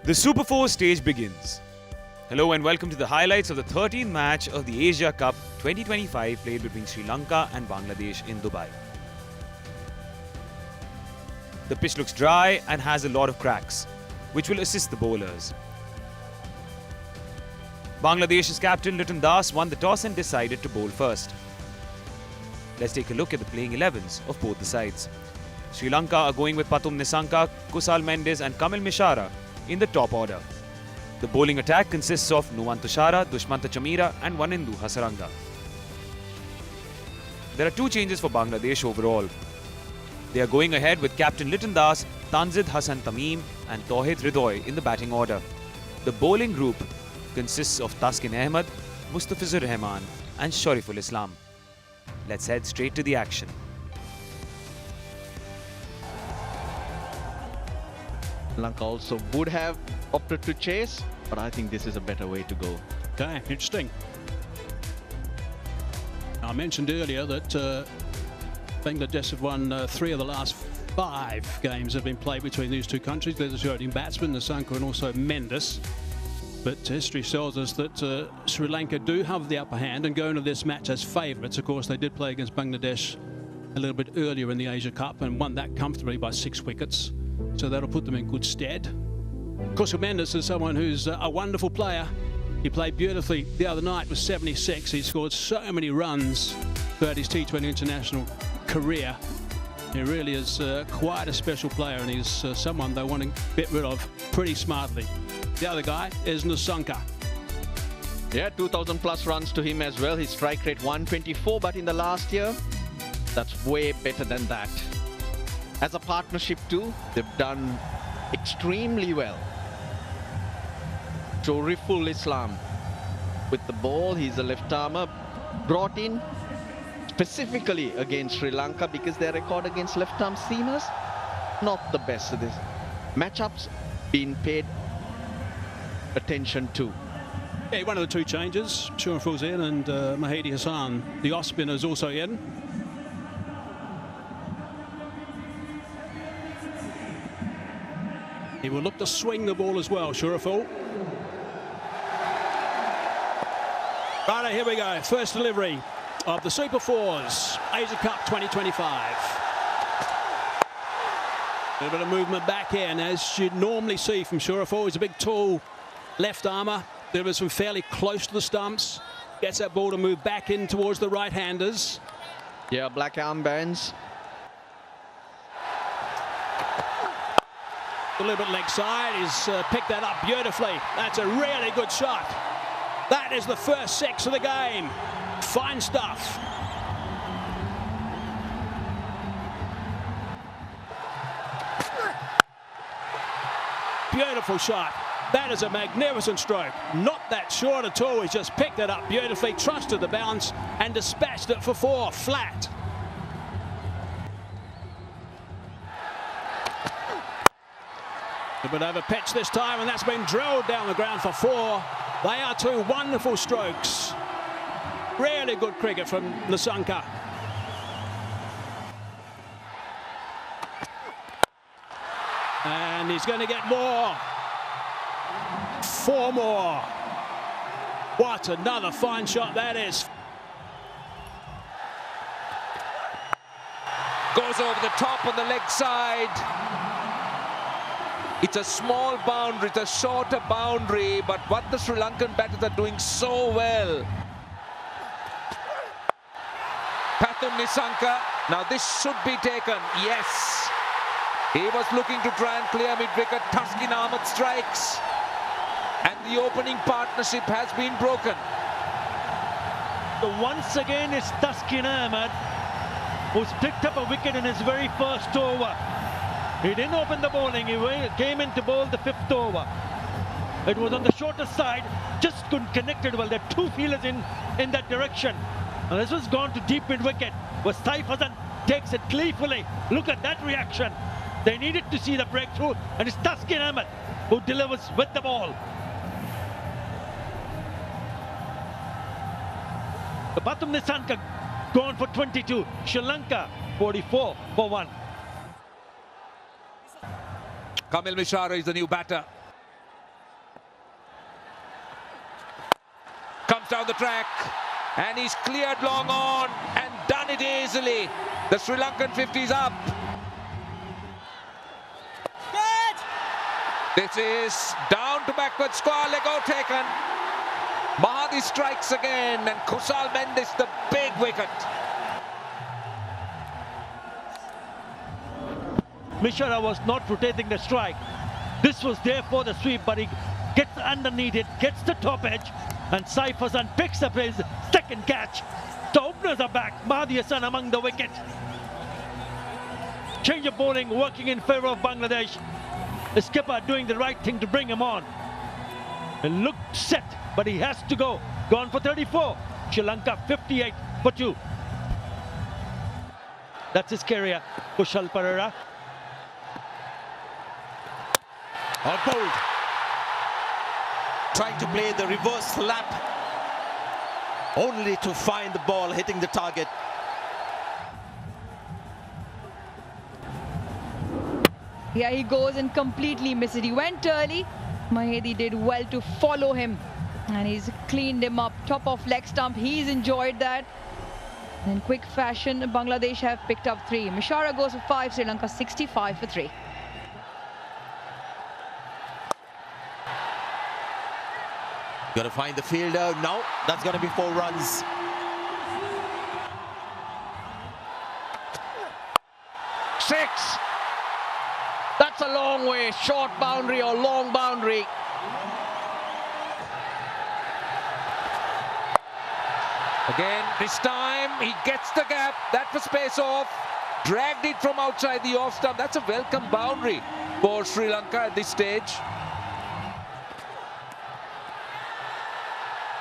The Super 4 stage begins. Hello and welcome to the highlights of the 13th match of the Asia Cup 2025 played between Sri Lanka and Bangladesh in Dubai. The pitch looks dry and has a lot of cracks, which will assist the bowlers. Bangladesh's captain Liton Das won the toss and decided to bowl first. Let's take a look at the playing 11s of both the sides. Sri Lanka are going with Pathum Nissanka, Kusal Mendis and Kamil Mishara in the top order. The bowling attack consists of Nuwan Tushara, Dushmantha Chameera and Wanindu Hasaranga. There are two changes for Bangladesh overall. They are going ahead with captain Liton Das, Tanzid Hasan Tamim and Tauhid Hridoy in the batting order. The bowling group consists of Taskin Ahmed, Mustafizur Rahman and Shariful Islam. Let's head straight to the action. Lanka also would have opted to chase, but I think this is a better way to go. Okay, interesting. I mentioned earlier that Bangladesh have won 3 of the last 5 games that have been played between these two countries. There's a shooting batsman, Nissanka and also Mendis. But history tells us that Sri Lanka do have the upper hand and go into this match as favourites. Of course, they did play against Bangladesh a little bit earlier in the Asia Cup and won that comfortably by 6 wickets. So that'll put them in good stead. Kusal Mendis is someone who's a wonderful player. He played beautifully the other night with 76. He scored so many runs throughout his T20 international career. He really is quite a special player, and he's someone they want to get rid of pretty smartly. The other guy is Nissanka. Yeah, 2,000 plus runs to him as well. His strike rate 124, but in the last year, that's way better than that. As a partnership too, they've done extremely well. Shariful Islam with the ball, he's a left armer brought in specifically against Sri Lanka because their record against left arm seamers, not the best of this. Matchups being paid attention to. Yeah, one of the two changes, Shariful's in and Mahidi Hassan, the off spinner, is also in. He will look to swing the ball as well, Shariful. Right, here we go. First delivery of the Super 4s, Asia Cup 2025. A little bit of movement back in, as you'd normally see from Shariful. He's a big, tall left armer. Delivers from fairly close to the stumps. Gets that ball to move back in towards the right-handers. Yeah, black armbands. A little bit leg side, he's picked that up beautifully. That's a really good shot. That is the first 6 of the game. Fine stuff. Beautiful shot. That is a magnificent stroke. Not that short at all. He's just picked it up beautifully, trusted the bounce and dispatched it for 4, flat. A bit over pitch this time, and that's been drilled down the ground for 4. They are 2 wonderful strokes. Really good cricket from Nissanka. And he's going to get more. 4 more. What another fine shot that is. Goes over the top on the leg side. It's a small boundary, it's a shorter boundary, but what the Sri Lankan batters are doing so well. Pathum Nissanka, now this should be taken, yes. He was looking to try and clear mid-wicket. Taskin Ahmed strikes. And the opening partnership has been broken. Once again, it's Taskin Ahmed who's picked up a wicket in his very first over. He didn't open the bowling, he came in to bowl the 5th over. It was on the shorter side, just couldn't connect it well. There are 2 fielders in that direction. And this was gone to deep mid-wicket, where Saif Hasan takes it gleefully. Look at that reaction. They needed to see the breakthrough, and it's Taskin Ahmed who delivers with the ball. The Pathum Nissanka gone for 22. Sri Lanka 44 for 1. Kamil Mishara is the new batter. comes down the track and he's cleared long on and done it easily. The Sri Lankan 50 is up. This is down to backward square, Lego taken. Mahadi strikes again and Kusal Mendis the big wicket. Mishra was not rotating the strike. This was there for the sweep, but he gets underneath it, gets the top edge, and Saif Hassan picks up his second catch. The openers are back. Mahdi Hassan among the wicket. Change of bowling working in favour of Bangladesh. The skipper doing the right thing to bring him on. It looked set, but he has to go. Gone for 34. Sri Lanka 58 for 2. That's his career. Kushal Perera. Or bowled. Trying to play the reverse lap, only to find the ball hitting the target. Yeah, he goes and completely misses. He went early. Mahedi did well to follow him, and he's cleaned him up. Top of leg stump. He's enjoyed that. In quick fashion, Bangladesh have picked up 3. Mishra goes for 5. Sri Lanka 65 for 3. Got to find the fielder. No, that's going to be 4 runs. Six. That's a long way. Short boundary or long boundary. Again, this time he gets the gap. That was pace off. Dragged it from outside the off stump. That's a welcome boundary for Sri Lanka at this stage.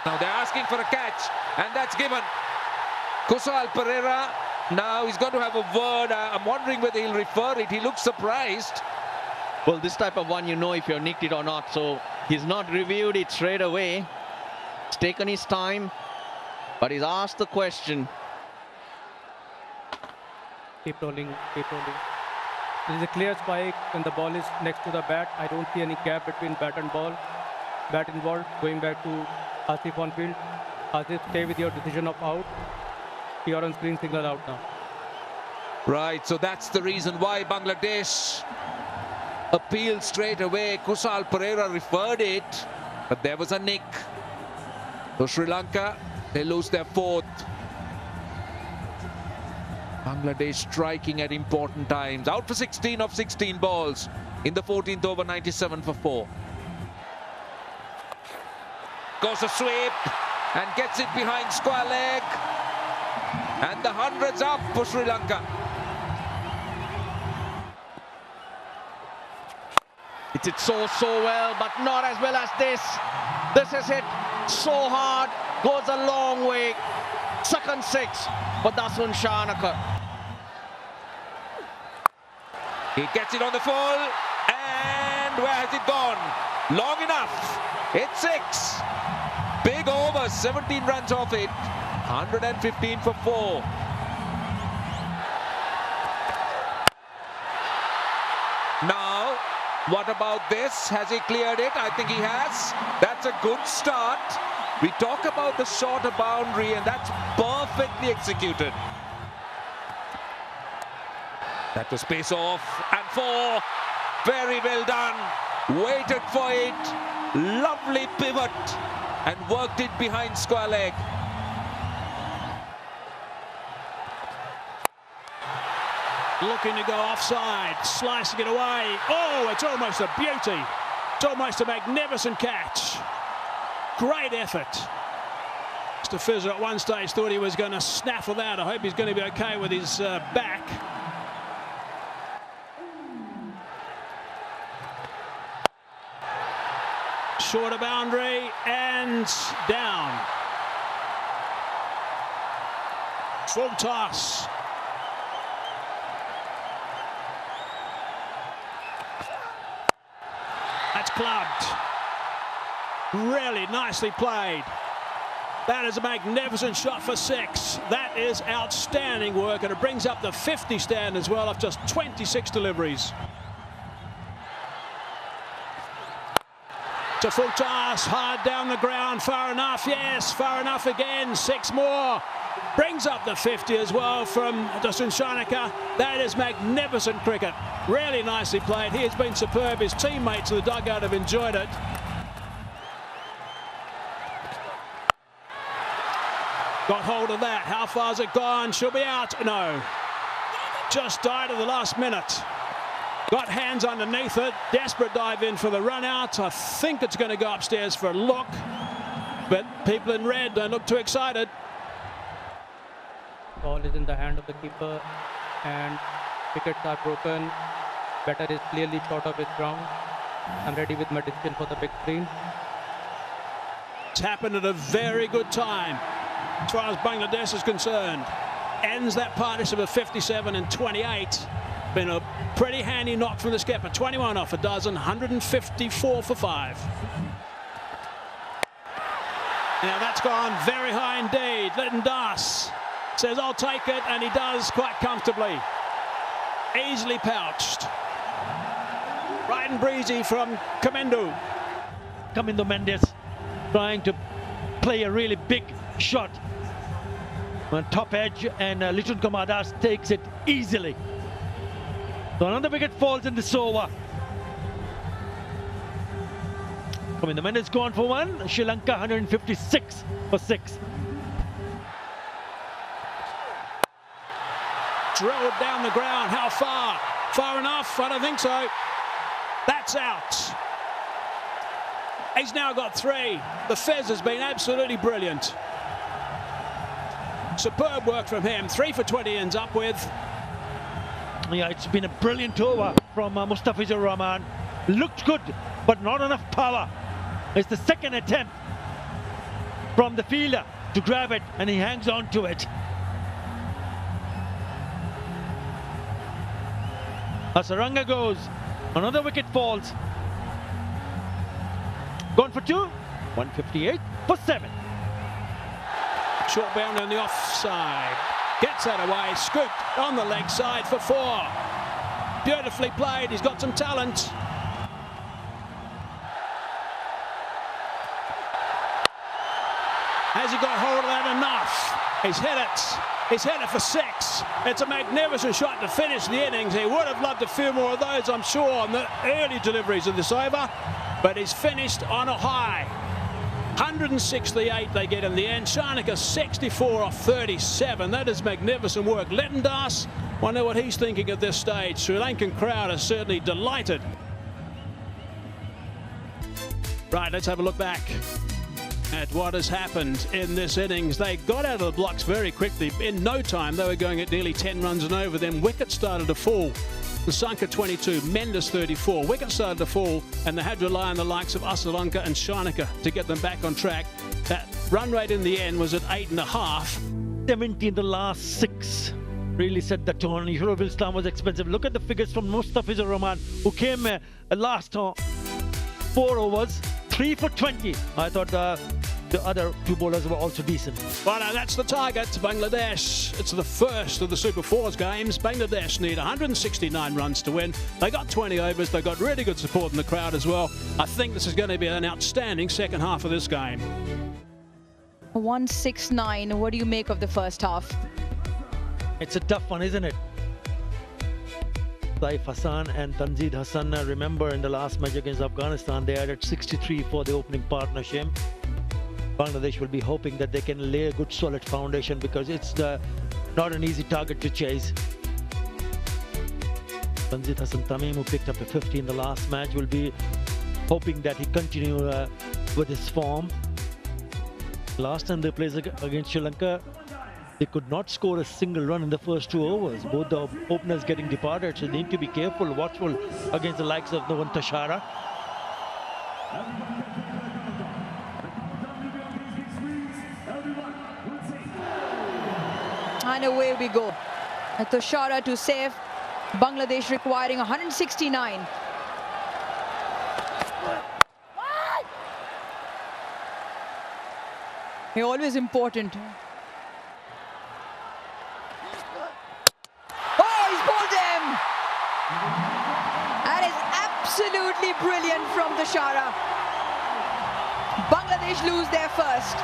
Now they're asking for a catch, and that's given. Kusal Perera, now he's going to have a word. I'm wondering whether he'll refer it. He looks surprised. Well, this type of one, you know if you're nicked it or not. So he's not reviewed it straight away. He's taken his time, but he's asked the question. Keep rolling, keep rolling. There is a clear spike when the ball is next to the bat. I don't see any gap between bat and ball. Bat involved, going back to Asif on field. Asif, stay with your decision of out. You're on screen signal out now. Right, so that's the reason why Bangladesh appealed straight away. Kusal Perera referred it, but there was a nick. So Sri Lanka, they lose their 4th. Bangladesh striking at important times. Out for 16 of 16 balls in the 14th over, 97 for 4. Goes a sweep and gets it behind square leg. And the 100's up for Sri Lanka. It did so well, but not as well as this. This is hit so hard, goes a long way. Second 6 for Dasun Shanaka. He gets it on the full, and where has it gone? Long enough. It's 6. Big over, 17 runs off it. 115 for 4. Now, what about this? Has he cleared it? I think he has. That's a good start. We talk about the shorter boundary, and that's perfectly executed. That was pace off, and 4. Very well done. Waited for it. Lovely pivot, and worked it behind square leg. Looking to go offside, slicing it away. Oh, it's almost a beauty. It's almost a magnificent catch. Great effort. Mr. Fizzer at one stage thought he was going to snaffle that. I hope he's going to be okay with his back. Shorter boundary and down. Full toss. That's clubbed. Really nicely played. That is a magnificent shot for 6. That is outstanding work, and it brings up the 50 stand as well of just 26 deliveries. to Fultas, hard down the ground, far enough, yes, far enough again, 6 more. Brings up the 50 as well from Dusan Shanaka. That is magnificent cricket. Really nicely played. He has been superb. His teammates in the dugout have enjoyed it. Got hold of that. How far's it gone? She'll be out. No. Just died at the last minute. Got hands underneath it. Desperate dive in for the run out. I think it's going to go upstairs for a look. But people in red don't look too excited. Ball is in the hand of the keeper and wickets are broken. Batter is clearly short of his ground. I'm ready with my decision for the big screen. It's happened at a very good time as far as Bangladesh is concerned. Ends that partnership of 57 and 28. Been a pretty handy knock from the skipper. 21 off a dozen, 154 for 5. Now that's gone very high indeed. Lytton Das says, I'll take it, and he does quite comfortably. Easily pouched. Right and breezy from Kamendu. Kamindo Mendes trying to play a really big shot on top edge, and Liton Kumar Das takes it easily. So another wicket falls in this over. Kamindo Mendes gone for 1. Sri Lanka 156 for 6. Drilled down the ground. How far? Far enough? I don't think so. That's out. He's now got 3. The Fez has been absolutely brilliant. Superb work from him. 3 for 20 ends up with. Yeah, it's been a brilliant over from Mustafizur Rahman. Looked good, but not enough power. It's the second attempt from the fielder to grab it, and he hangs on to it. Hasaranga goes. Another wicket falls. Gone for 2. 158 for 7. Short bound on the offside. Gets that away. Scooped on the leg side for 4. Beautifully played. He's got some talent. Has he got hold of that enough? He's hit it. He's hit it for 6. It's a magnificent shot to finish the innings. He would have loved a few more of those, I'm sure, on the early deliveries of this over. But he's finished on a high. 168 they get in the end. Shanaka 64 off 37. That is magnificent work. Lytton Das, wonder what he's thinking at this stage. Sri Lankan crowd are certainly delighted. Right, let's have a look back at what has happened in this innings. They got out of the blocks very quickly. In no time, they were going at nearly 10 runs and over. Then wickets started to fall. Nissanka 22, Mendes 34. Wickets started to fall, and they had to rely on the likes of Asalanka and Shanaka to get them back on track. That run rate in the end was at 8.5. 70 in the last 6. Really set the tone. Europe Islam was expensive. Look at the figures from Mustafizur Rahman, who came last 4 overs. 3 for 20. I thought the other 2 bowlers were also decent. Well, that's the target. Bangladesh. It's the first of the Super 4s games. Bangladesh need 169 runs to win. They got 20 overs. They got really good support in the crowd as well. I think this is going to be an outstanding second half of this game. 169. What do you make of the first half? It's a tough one, isn't it? Saif Hassan and Tanzid Hassan, remember in the last match against Afghanistan, they added 63 for the opening partnership. Bangladesh will be hoping that they can lay a good solid foundation, because it's not an easy target to chase. Tanzid Hassan Tamim, who picked up a 50 in the last match, will be hoping that he continue with his form. Last time they played against Sri Lanka, they could not score a single run in the first 2 overs. Both the openers getting departed, so they need to be careful, watchful against the likes of Novan Tashara. And away we go. Tashara to save. Bangladesh requiring 169. They're always important. That is absolutely brilliant from Tashara. Bangladesh lose their first.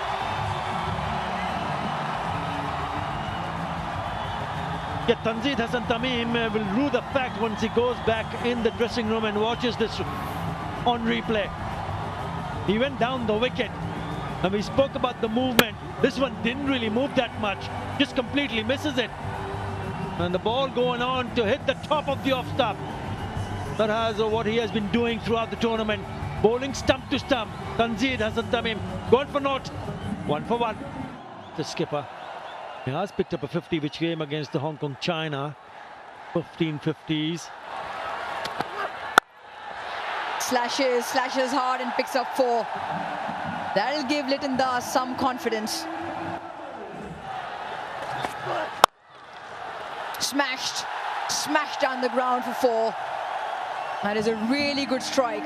Yeah, Tanzid Hasan Tamim will rue the fact once he goes back in the dressing room and watches this on replay. He went down the wicket and we spoke about the movement. This one didn't really move that much, just completely misses it. And the ball going on to hit the top of the off stump. That has what he has been doing throughout the tournament. Bowling stump to stump. Tanzid Hasan Tamim gone for naught, 1 for 1. The skipper. He has picked up a 50 which came against the Hong Kong China. 15 50s. Slashes hard and picks up 4. That'll give Liton Das some confidence. Smashed down the ground for 4. That is a really good strike.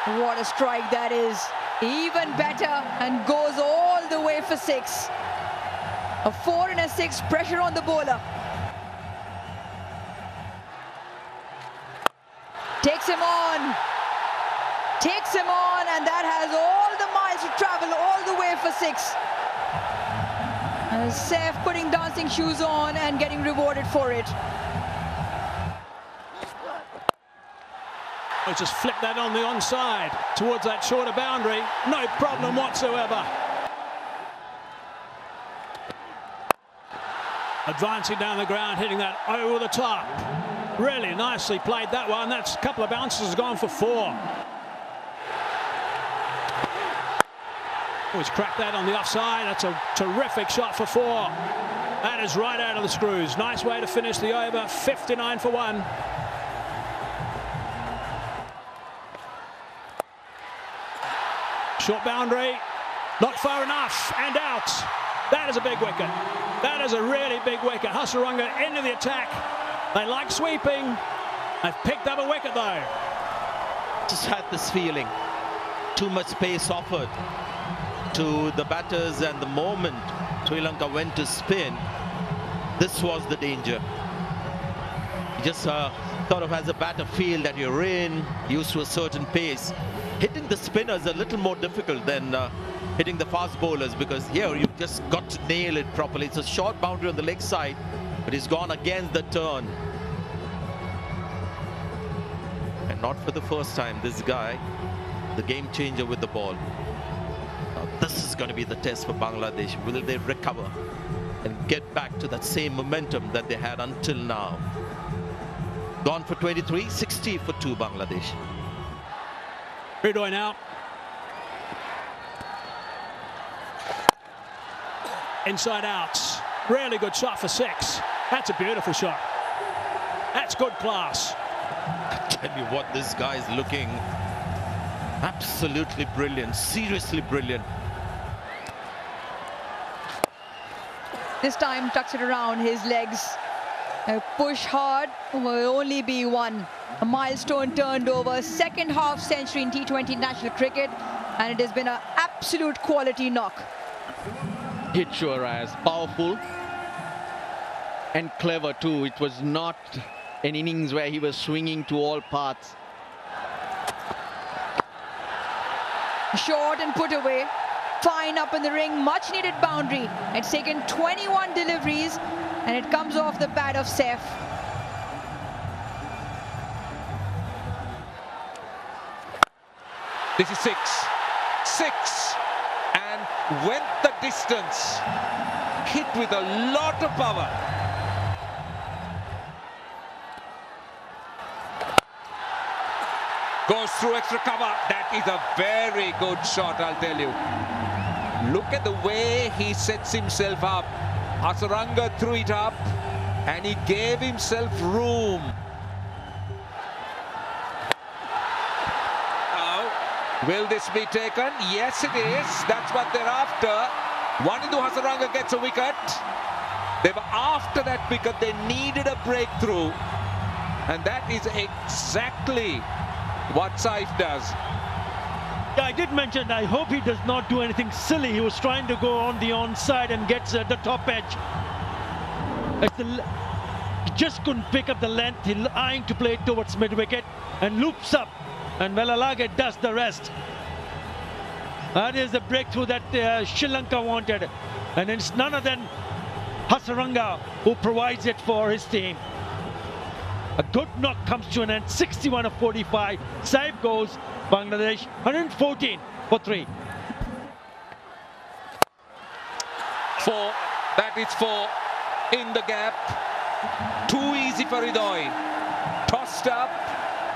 What a strike that is. Even better, and goes all the way for 6. A 4 and a 6, pressure on the bowler. Takes him on, and that has all the miles to travel all the way for 6. Saif putting dancing shoes on and getting rewarded for it. I'll just flip that on the onside towards that shorter boundary. No problem whatsoever. Advancing down the ground, hitting that over the top. Really nicely played that one. That's a couple of bounces has gone for 4. He's cracked that on the offside. That's a terrific shot for 4. That is right out of the screws. Nice way to finish the over. 59 for 1. Short boundary, not far enough, and out. That is a big wicket. That is a really big wicket. Hasaranga into the attack. They like sweeping. They've picked up a wicket though. Just had this feeling. Too much space offered to the batters, and the moment Sri Lanka went to spin, this was the danger. You just sort of as a batter feel that you're in, used to a certain pace. Hitting the spinners is a little more difficult than hitting the fast bowlers, because here you've just got to nail it properly. It's a short boundary on the leg side, but he's gone against the turn. And not for the first time, this guy, the game changer with the ball. Now, this is going to be the test for Bangladesh. Will they recover and get back to that same momentum that they had until now? Gone for 23, 60 for 2 Bangladesh. Ridoy now. Inside out. Really good shot for 6. That's a beautiful shot. That's good class. I tell you what, this guy is looking absolutely brilliant, seriously brilliant. This time tucks it around his legs. Push hard will only be 1. A milestone turned over, second half century in T20 international cricket, and it has been an absolute quality knock. Hit sure as powerful and clever too. It was not an innings where he was swinging to all parts. Short and put away. Fine up in the ring, much needed boundary. It's taken 21 deliveries and it comes off the pad of Saif. This is 6. 6. And went the distance. Hit with a lot of power. Goes through extra cover. That is a very good shot, I'll tell you. Look at the way he sets himself up. Hasaranga threw it up and he gave himself room. Now, will this be taken? Yes, it is. That's what they're after. Wanindu Hasaranga gets a wicket. They were after that wicket. They needed a breakthrough. And that is exactly what Saif does. Yeah, I did mention, I hope he does not do anything silly. He was trying to go on the onside and gets at the top edge. just couldn't pick up the length. He's eyeing to play towards mid-wicket and loops up, and Velalage does the rest. That is the breakthrough that Sri Lanka wanted, and it's none other than Hasaranga who provides it for his team. A good knock comes to an end, 61 of 45. Save goes, Bangladesh 114 for 3. 4, that is 4 in the gap. Too easy for Hridoy. Tossed up,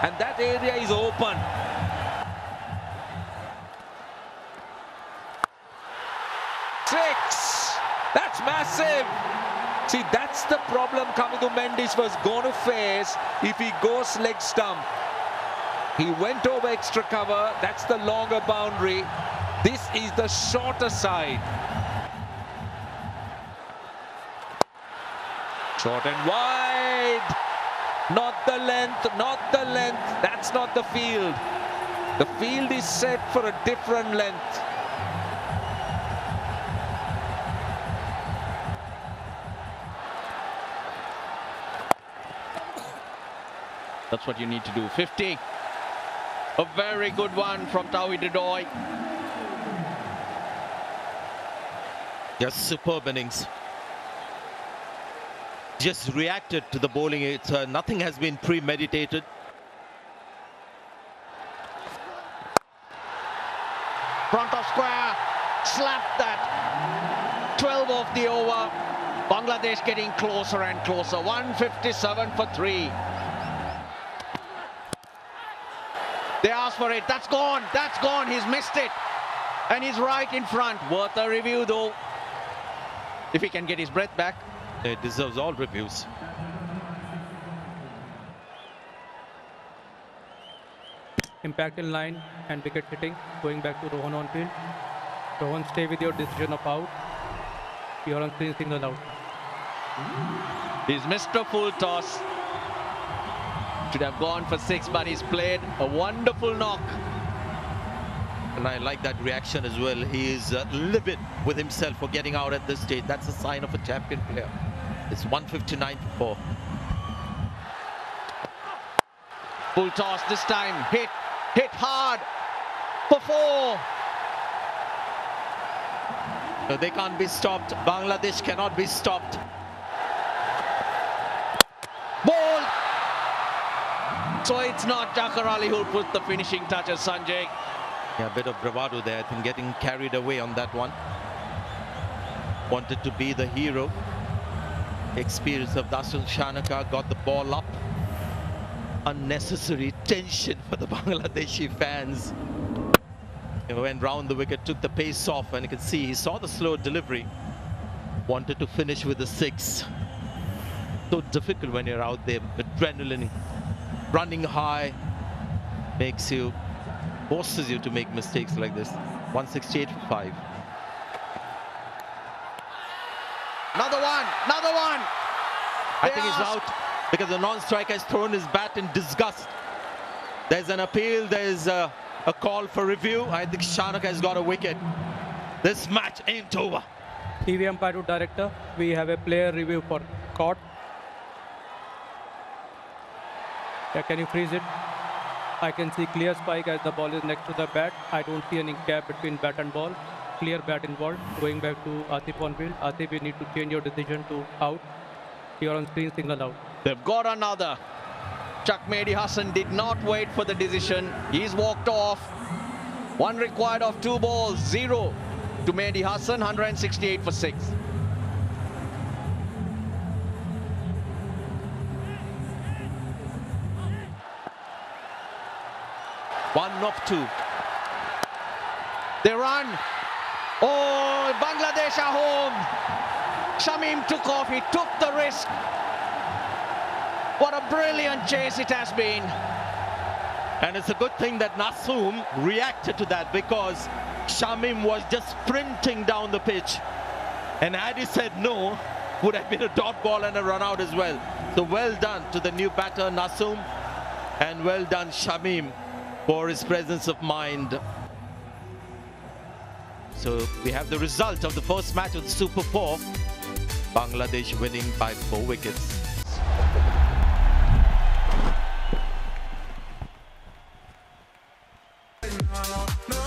and that area is open. Six. That's massive. See, that's the problem Kamidu Mendis was going to face if he goes leg stump. He went over extra cover. That's the longer boundary. This is the shorter side. Short and wide. Not the length, not the length. That's not the field. The field is set for a different length. That's what you need to do. 50. A very good one from Tauhid Hridoy. Just superb innings. Just reacted to the bowling. It's nothing has been premeditated. Front of square. Slapped that. 12 of the over. Bangladesh getting closer and closer. 157 for 3. They asked for it. That's gone. That's gone. He's missed it. And he's right in front. Worth a review though. If he can get his breath back. It deserves all reviews. Impact in line and wicket hitting. Going back to Rohan on field. Rohan, stay with your decision of out. You're on screen signal out. He's missed a full toss. Should have gone for 6, but he's played a wonderful knock. And I like that reaction as well. He is livid with himself for getting out at this stage. That's a sign of a champion player. It's 159 for 4. Full toss this time. Hit hard for 4. No, they can't be stopped. Bangladesh cannot be stopped. Ball. So it's not Jakar Ali who put the finishing touches, Sanjay. Yeah, a bit of bravado there. I think getting carried away on that one. Wanted to be the hero. Experience of Dasun Shanaka, got the ball up. Unnecessary tension for the Bangladeshi fans. He went round the wicket, took the pace off, and you can see he saw the slow delivery. Wanted to finish with a 6. So difficult when you're out there. Adrenaline running high forces you to make mistakes like this. 168 for 5. Another one. I think he's out because the non-striker has thrown his bat in disgust. There's an appeal, there's a call for review. I think Shanaka has got a wicket. This match ain't over. TV umpire to director. We have a player review for caught. Yeah, can you freeze it? I can see clear spike as the ball is next to the bat. I don't see any gap between bat and ball. Clear bat involved. Going back to Atif on field. Atif, you need to change your decision to out. You're on screen signal out. They've got another. Chuck Mehdi Hassan did not wait for the decision. He's walked off. 1 required of 2 balls. 0 to Mehdi Hassan. 168 for 6. One of 2. They run. Oh, Bangladesh are home. Shamim took off. He took the risk. What a brilliant chase it has been. And it's a good thing that Nasoom reacted to that because Shamim was just sprinting down the pitch. And had he said no, would have been a dot ball and a run out as well. So well done to the new batter Nasoom, and well done Shamim for his presence of mind. So we have the result of the first match of the Super 4. Bangladesh winning by 4 wickets. no, no